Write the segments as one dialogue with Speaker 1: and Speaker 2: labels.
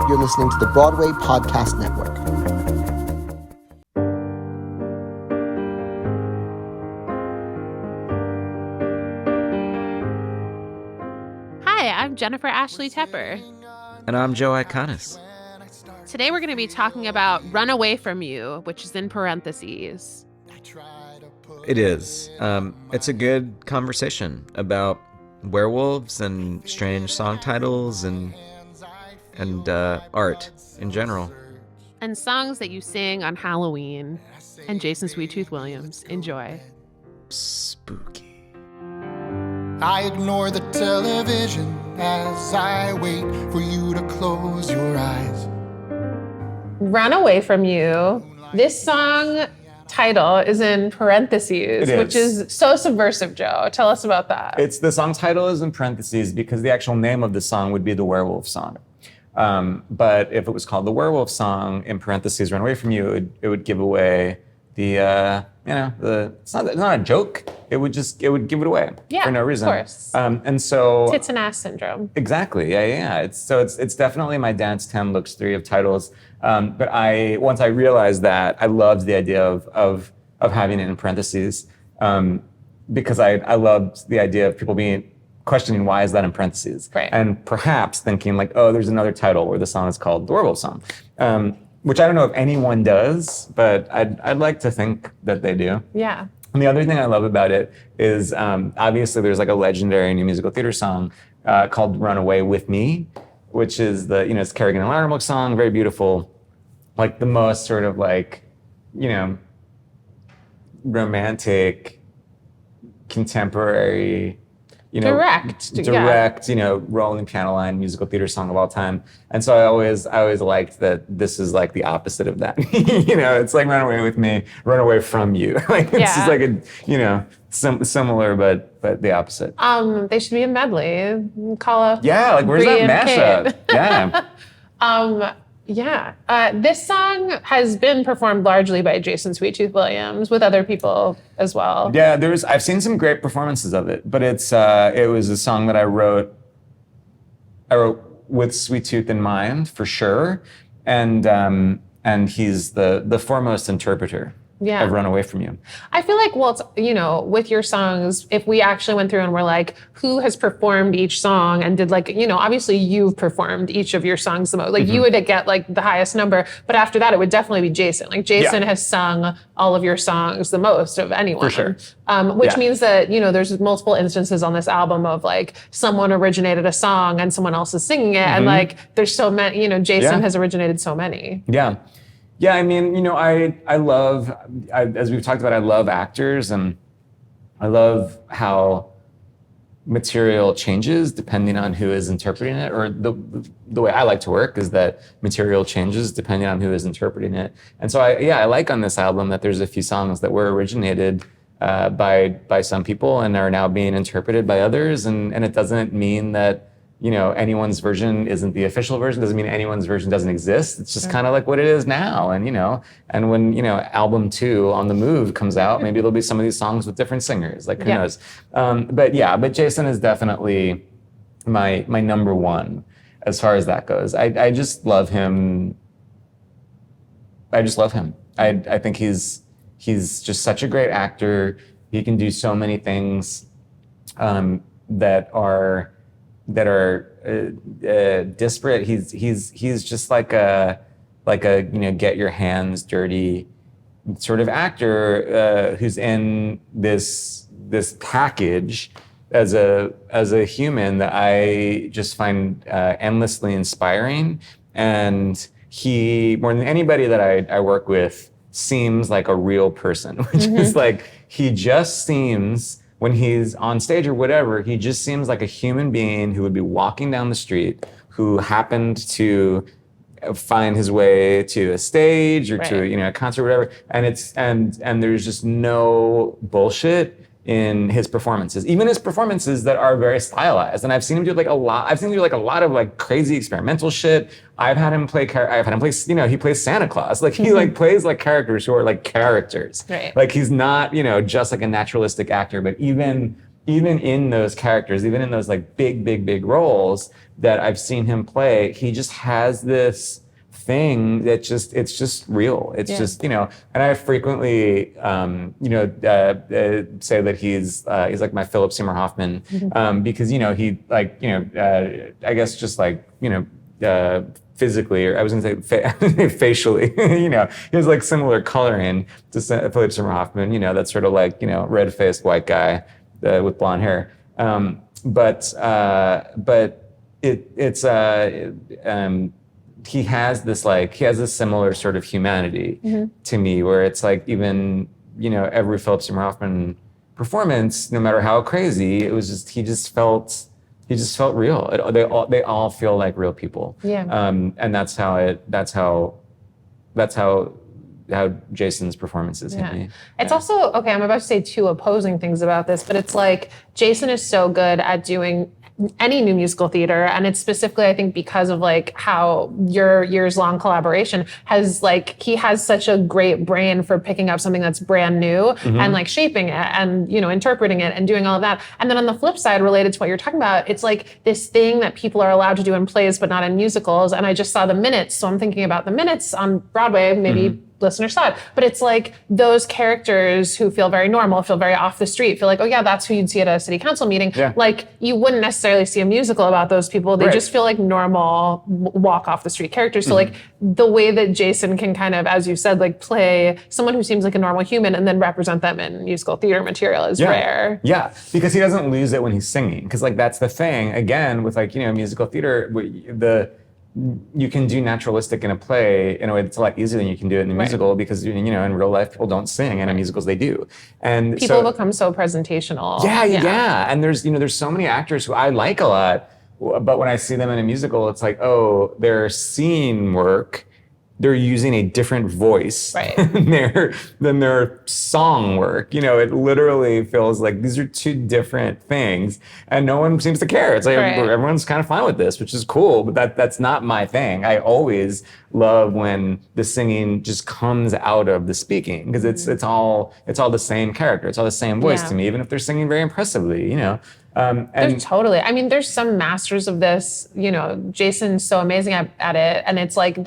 Speaker 1: You're listening to the Broadway Podcast Network.
Speaker 2: Hi, I'm Jennifer Ashley Tepper.
Speaker 3: And I'm Joe Iconis.
Speaker 2: Today we're going to be talking about Run Away From You, which is in parentheses.
Speaker 3: It is. It's a good conversation about werewolves and strange song titles and art in general.
Speaker 2: And songs that you sing on Halloween. And Jason SweetTooth Williams. Enjoy.
Speaker 3: Spooky.
Speaker 4: I ignore the television as I wait for you to close your eyes.
Speaker 2: Run Away From You. This song title is in parentheses, which is so subversive, Joe. Tell us about that.
Speaker 5: The song title is in parentheses because the actual name of the song would be the Werewolf Song. But if it was called the Werewolf Song in parentheses Run Away From You, it would give away it's not a joke. It would give it away for no reason.
Speaker 2: Of course.
Speaker 5: And so
Speaker 2: tits and ass syndrome.
Speaker 5: Exactly. Yeah. It's definitely my Dance 10 Looks 3 of titles. But once I realized that, I loved the idea of having it in parentheses because I loved the idea of people questioning why is that in parentheses,
Speaker 2: right.
Speaker 5: And perhaps thinking like, oh, there's another title where the song is called The Werewolf Song. Which I don't know if anyone does, but I'd like to think that they do.
Speaker 2: Yeah.
Speaker 5: And the other thing I love about it is obviously there's like a legendary new musical theater song called Run Away With Me, which is it's Kerrigan and Loudermilk song, very beautiful, like the most sort of like, romantic, contemporary, direct, rolling piano line musical theater song of all time. And so I always liked that this is like the opposite of that. It's like Run Away With Me, Run Away From You. Like it's just like similar, but the opposite.
Speaker 2: They should be a medley. Where's
Speaker 5: that mashup? Yeah.
Speaker 2: This song has been performed largely by Jason SweetTooth Williams with other people as well.
Speaker 5: Yeah, I've seen some great performances of it, but it was a song that I wrote with SweetTooth in mind for sure, and he's the foremost interpreter.
Speaker 2: Yeah.
Speaker 5: I've Run Away From You.
Speaker 2: I feel like, it's, with your songs, if we actually went through and were like, who has performed each song and did obviously you've performed each of your songs the most. Like you would get like the highest number, but after that it would definitely be Jason. Like Jason has sung all of your songs the most of anyone.
Speaker 5: For sure.
Speaker 2: Which means that, there's multiple instances on this album of like someone originated a song and someone else is singing it. And like there's so many, Jason has originated so many.
Speaker 5: Yeah. Yeah, I mean, I love, as we've talked about, I love actors and I love how material changes depending on who is interpreting it, or the way I like to work is that material changes depending on who is interpreting it. And so I like on this album that there's a few songs that were originated by some people and are now being interpreted by others. And it doesn't mean that anyone's version isn't the official version. Doesn't mean anyone's version doesn't exist. It's just kind of like what it is now. And, and when, album 2 On the Move comes out, maybe there'll be some of these songs with different singers, like who knows? But Jason is definitely my number one as far as that goes. I just love him. I think he's just such a great actor. He can do so many things that are disparate. He's just like a get your hands dirty sort of actor who's in this package as a human that I just find endlessly inspiring. And he, more than anybody that I work with, seems like a real person, which is like he just seems, when he's on stage or whatever, he just seems like a human being who would be walking down the street, who happened to find his way to a stage or to a concert or whatever, and there's just no bullshit in his performances, even his performances that are very stylized. And I've seen him do a lot of like crazy experimental shit. I've had him play, he plays Santa Claus. Like he plays like characters who are like characters.
Speaker 2: Right.
Speaker 5: Like he's not, just like a naturalistic actor, but even even in those characters, even in those like big roles that I've seen him play, he just has this thing that it's just real. It's just, and I frequently, say that he's like my Philip Seymour Hoffman, because, he like, I guess just like, physically, or I was going to say facially, he has like similar coloring to Philip Seymour Hoffman, that sort of like, red-faced white guy with blonde hair. But he has this similar sort of humanity to me, where it's like even, every Philip Seymour Hoffman performance, no matter how crazy, it was just, he just felt real. They all feel like real people. Yeah. And that's how Jason's performances hit me.
Speaker 2: It's also, okay, I'm about to say two opposing things about this, but it's like Jason is so good at doing any new musical theater, and it's specifically, I think, because of like how your years-long collaboration has like, he has such a great brain for picking up something that's brand new and like shaping it and, interpreting it and doing all of that. And then on the flip side, related to what you're talking about, it's like this thing that people are allowed to do in plays but not in musicals. And I just saw The Minutes, so I'm thinking about The Minutes on Broadway, maybe listeners saw it, but it's like those characters who feel very normal, feel very off the street, feel like, oh yeah, that's who you'd see at a city council meeting. Yeah. Like you wouldn't necessarily see a musical about those people. They just feel like normal walk off the street characters. So like the way that Jason can kind of, as you said, like play someone who seems like a normal human and then represent them in musical theater material is rare.
Speaker 5: Yeah, because he doesn't lose it when he's singing. Because like that's the thing, again, with like, musical theater, you can do naturalistic in a play in a way that's a lot easier than you can do it in the musical, because in real life people don't sing, and in musicals they do. And
Speaker 2: people become so presentational.
Speaker 5: Yeah. And there's so many actors who I like a lot, but when I see them in a musical, it's like, oh, their scene work, they're using a different voice than their song work. It literally feels like these are two different things, and no one seems to care. It's like everyone's kind of fine with this, which is cool, but that's not my thing. I always love when the singing just comes out of the speaking, because it's all the same character. It's all the same voice to me, even if they're singing very impressively,
Speaker 2: And totally. I mean, there's some masters of this, Jason's so amazing at it. And it's like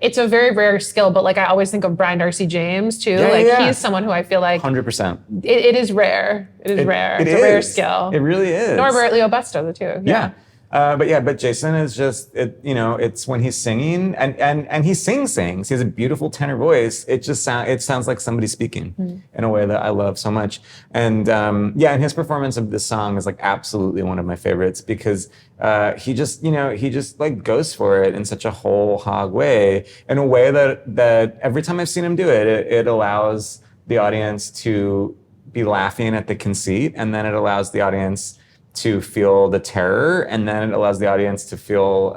Speaker 2: it's a very rare skill, but like I always think of Brian Darcy James too. He's someone who I feel like
Speaker 5: 100%.
Speaker 2: It is rare. It's a rare skill.
Speaker 5: It really is.
Speaker 2: Norbert Leo Busto, the two.
Speaker 5: Yeah. But Jason is just, it's when he's singing and he sings. He has a beautiful tenor voice. It sounds like somebody speaking in a way that I love so much. And and his performance of this song is like absolutely one of my favorites, because he just like goes for it in such a whole hog way, in a way that every time I've seen him do it, it allows the audience to be laughing at the conceit, and then it allows the audience to feel the terror, and then it allows the audience to feel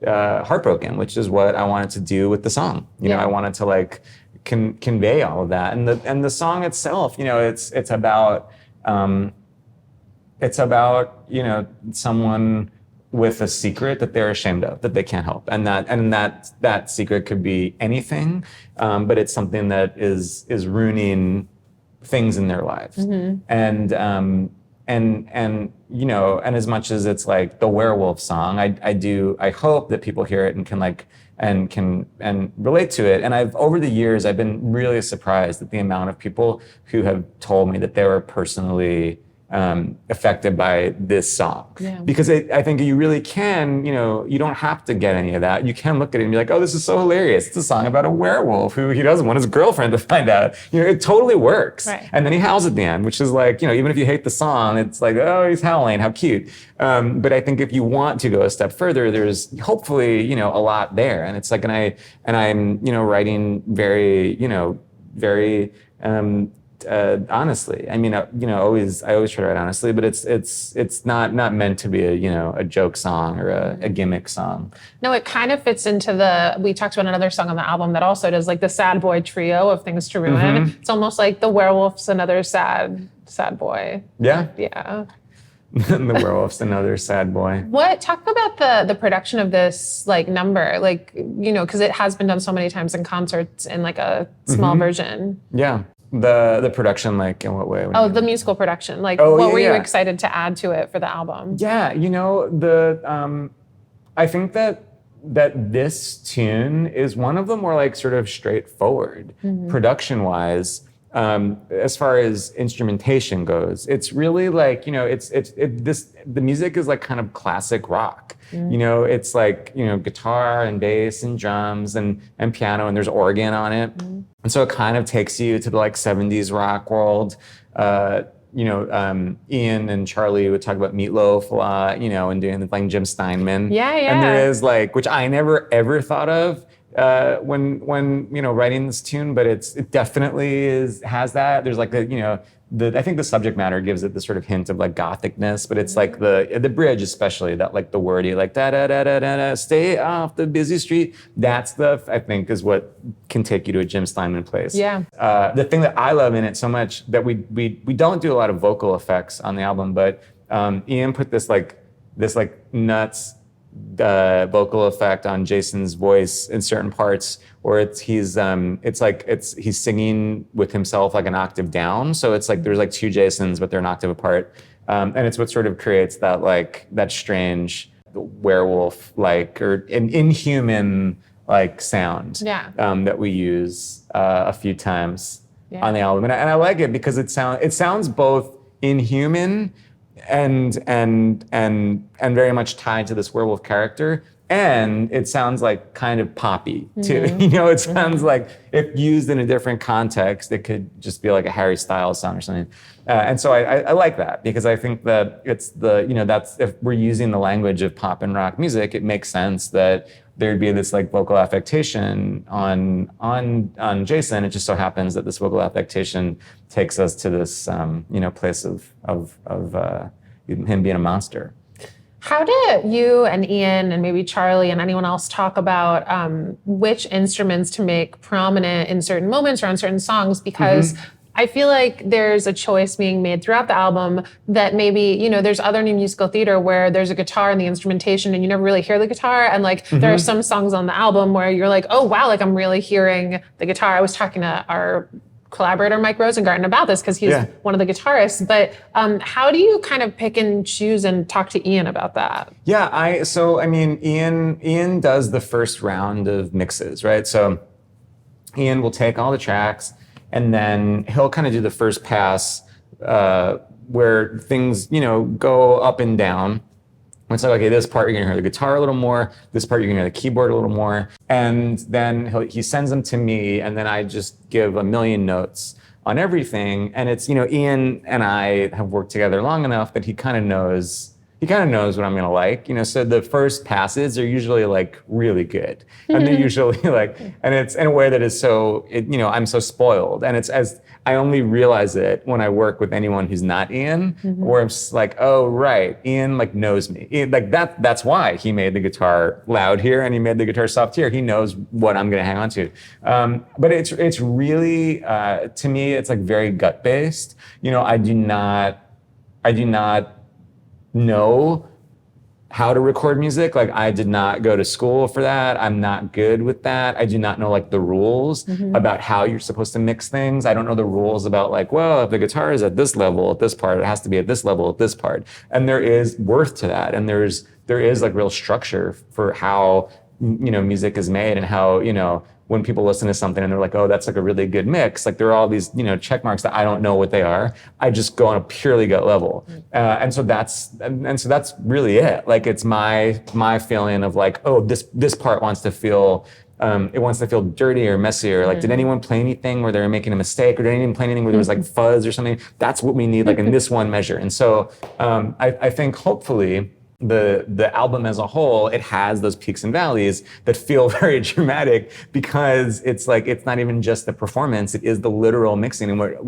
Speaker 5: heartbroken, which is what I wanted to do with the song. I wanted to like convey all of that, and the song itself, it's about someone with a secret that they're ashamed of, that they can't help, and that secret could be anything, but it's something that is ruining things in their lives, and as much as it's like the werewolf song, I hope that people hear it and can relate to it. And over the years, I've been really surprised at the amount of people who have told me that they were personally affected by this song. Yeah. Because I think you really can, you don't have to get any of that. You can look at it and be like, oh, this is so hilarious. It's a song about a werewolf who he doesn't want his girlfriend to find out. It totally works. Right. And then he howls at the end, which is like, even if you hate the song, it's like, oh, he's howling, how cute. But I think if you want to go a step further, there's hopefully, a lot there. And it's like, and I'm, writing very, very, honestly. I mean, I always try to write honestly, but it's not meant to be a joke song or a gimmick song.
Speaker 2: No, it kind of fits into we talked about another song on the album that also does like the sad boy trio of things to ruin. It's almost like the werewolf's another sad boy.
Speaker 5: Yeah.
Speaker 2: Yeah.
Speaker 5: The werewolf's another sad boy.
Speaker 2: Talk about the production of this like number, like, because it has been done so many times in concerts in like a small version.
Speaker 5: Yeah. The production, like in what way? What do you
Speaker 2: Oh,
Speaker 5: mean?
Speaker 2: the musical production. Like,
Speaker 5: Oh,
Speaker 2: what
Speaker 5: yeah,
Speaker 2: were you
Speaker 5: yeah.
Speaker 2: excited to add to it for the album?
Speaker 5: Yeah, I think that this tune is one of the more like sort of straightforward production wise. As far as instrumentation goes, it's really like, the music is like kind of classic rock. It's like, guitar and bass and drums and piano, and there's organ on it. And so it kind of takes you to the like 70s rock world. Ian and Charlie would talk about Meatloaf a lot, and doing like Jim Steinman.
Speaker 2: Yeah.
Speaker 5: And there is like, which I never ever thought of when writing this tune, but it definitely has that. There's like I think the subject matter gives it this sort of hint of like gothicness, but it's like the bridge, especially that like the wordy like da da da da da da, stay off the busy street. That's I think is what can take you to a Jim Steinman place.
Speaker 2: Yeah.
Speaker 5: The thing that I love in it so much that we don't do a lot of vocal effects on the album, but Ian put this nuts vocal effect on Jason's voice in certain parts, where he's singing with himself like an octave down. So it's like there's like two Jasons, but they're an octave apart, and it's what sort of creates that like that strange werewolf like or an inhuman like sound that we use a few times on the album, and I like it because it sounds both inhuman and very much tied to this werewolf character, and it sounds like kind of poppy too. It sounds like if used in a different context, it could just be like a Harry Styles song or something. And so I like that because I think that it's that's if we're using the language of pop and rock music, it makes sense that there'd be this like vocal affectation on Jason. It just so happens that this vocal affectation takes us to this place of him being a monster.
Speaker 2: How did you and Ian and maybe Charlie and anyone else talk about which instruments to make prominent in certain moments or on certain songs? Because I feel like there's a choice being made throughout the album that maybe, there's other new musical theater where there's a guitar in the instrumentation and you never really hear the guitar. And like, there are some songs on the album where you're like, oh, wow, like I'm really hearing the guitar. I was talking to our collaborator, Mike Rosengarten, about this because he's one of the guitarists. But how do you kind of pick and choose and talk to Ian about that?
Speaker 5: Yeah, Ian does the first round of mixes, right? So Ian will take all the tracks and then he'll kind of do the first pass where things, go up and down. It's like, okay, this part you're gonna hear the guitar a little more, this part you're gonna hear the keyboard a little more. And then he sends them to me and then I just give a million notes on everything. And it's, Ian and I have worked together long enough that he kind of knows what I'm gonna like. So the first passes are usually like really good. And they're usually like, and it's in a way that is so, I'm so spoiled. And it's as I only realize it when I work with anyone who's not Ian, where I'm just like, oh, right, Ian like knows me. That's why he made the guitar loud here and he made the guitar soft here. He knows what I'm gonna hang on to. But it's really, to me, it's like very gut based. I do not know how to record music. Like I did not go to school for that. I'm not good with that. I do not know like the rules about how you're supposed to mix things. I don't know the rules about like, well, if the guitar is at this level at this part, it has to be at this level at this part. And there is worth to that. And there is like real structure for how, music is made and how, when people listen to something and they're like, oh, that's like a really good mix. Like there are all these, check marks that I don't know what they are. I just go on a purely gut level. And so that's really it. Like it's my feeling of like, oh, this part wants to feel, it wants to feel dirty or messy or like, did anyone play anything where they were making a mistake or did anyone play anything where there was like fuzz or something? That's what we need like in this one measure. And so I think hopefully, the album as a whole, it has those peaks and valleys that feel very dramatic because it's like it's not even just the performance, it is the literal mixing and what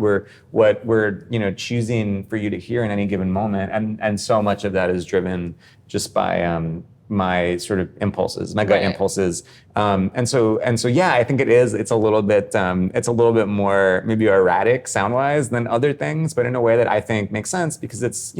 Speaker 5: we're choosing for you to hear in any given moment, and so much of that is driven just by my sort of impulses, my gut impulses, and so yeah, I think it's a little bit more maybe erratic sound wise than other things, but in a way that I think makes sense because it's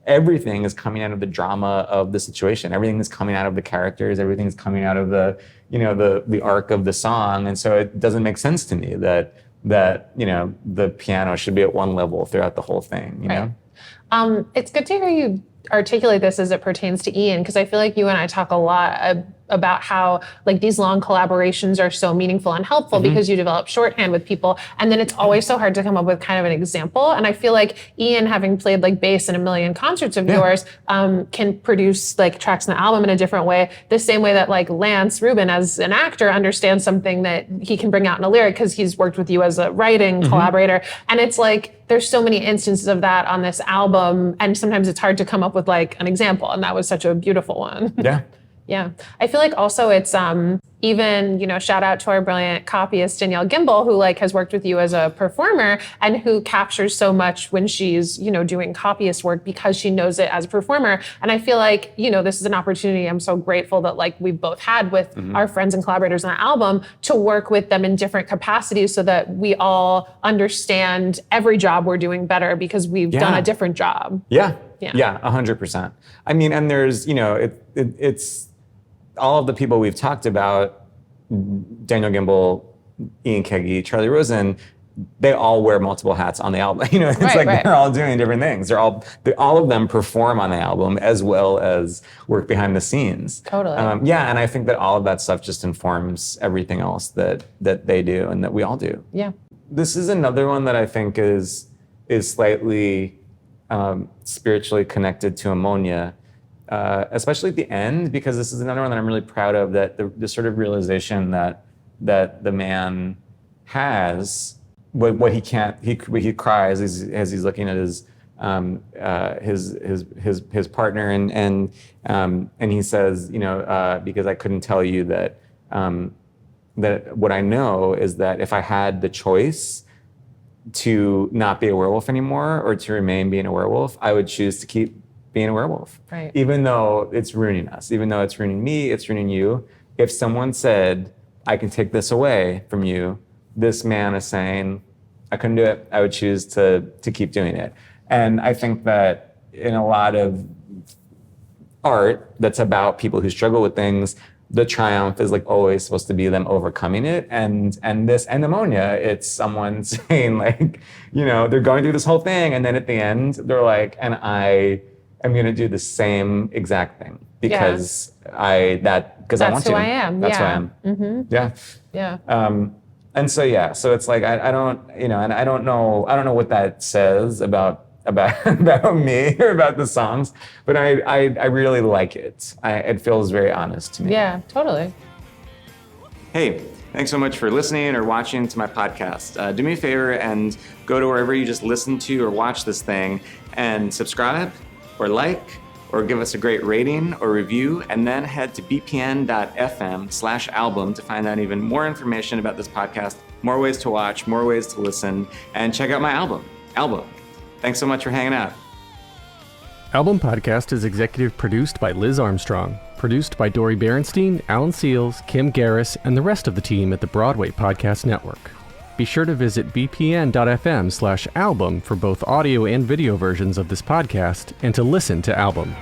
Speaker 5: everything is coming out of the drama of the situation, everything is coming out of the characters, everything is coming out of the the arc of the song, and so it doesn't make sense to me that that, you know, the piano should be at one level throughout the whole thing, you know?
Speaker 2: It's good to hear you articulate this as it pertains to Ian, because I feel like you and I talk a lot about how like these long collaborations are so meaningful and helpful because you develop shorthand with people, and then it's always so hard to come up with kind of an example. And I feel like Ian, having played like bass in a million concerts of yours, can produce like tracks in the album in a different way, the same way that like Lance Rubin as an actor understands something that he can bring out in a lyric because he's worked with you as a writing collaborator. And it's like there's so many instances of that on this album, and sometimes it's hard to come up with like an example, and that was such a beautiful one.
Speaker 5: Yeah.
Speaker 2: Yeah. I feel like also it's even, you know, shout out to our brilliant copyist, Danielle Gimbel, who like has worked with you as a performer and who captures so much when she's, you know, doing copyist work because she knows it as a performer. And I feel like, you know, this is an opportunity I'm so grateful that like we've both had with our friends and collaborators on the album to work with them in different capacities so that we all understand every job we're doing better because we've done a different job.
Speaker 5: Yeah. 100%. I mean, and there's, you know, it's all of the people we've talked about, Daniel Gimbel, Ian Keggy, Charlie Rosen, they all wear multiple hats on the album. You know, it's they're all doing different things. All of them perform on the album as well as work behind the scenes.
Speaker 2: Totally.
Speaker 5: And I think that all of that stuff just informs everything else that they do and that we all do.
Speaker 2: Yeah.
Speaker 5: This is another one that I think is slightly spiritually connected to Ammonia. Especially at the end, because this is another one that I'm really proud of, that the sort of realization that the man has, what he can't, he cries as he's looking at his partner, and he says, you know, because I couldn't tell you that what I know is that if I had the choice to not be a werewolf anymore or to remain being a werewolf, I would choose to keep being a werewolf.
Speaker 2: Right.
Speaker 5: Even though it's ruining us, even though it's ruining me, it's ruining you. If someone said, I can take this away from you, this man is saying, I couldn't do it. I would choose to keep doing it. And I think that in a lot of art that's about people who struggle with things, the triumph is like always supposed to be them overcoming it. And Ammonia, it's someone saying like, you know, they're going through this whole thing, and then at the end, they're like, and I'm going to do the same exact thing because I want to.
Speaker 2: That's who I am.
Speaker 5: That's who I am.
Speaker 2: Mm-hmm.
Speaker 5: Yeah.
Speaker 2: Yeah.
Speaker 5: And so it's like, I don't, you know, and I don't know what that says about me or about the songs, but I really like it. It feels very honest to me.
Speaker 2: Yeah, totally.
Speaker 5: Hey, thanks so much for listening or watching to my podcast. Do me a favor and go to wherever you just listen to or watch this thing and subscribe or like, or give us a great rating or review, and then head to bpn.fm/album to find out even more information about this podcast, more ways to watch, more ways to listen, and check out my album. Thanks so much for hanging out.
Speaker 6: Album Podcast is executive produced by Liz Armstrong, produced by Dori Berenstein, Alan Seals, Kim Garris, and the rest of the team at the Broadway Podcast Network. Be sure to visit bpn.fm/album for both audio and video versions of this podcast and to listen to Album.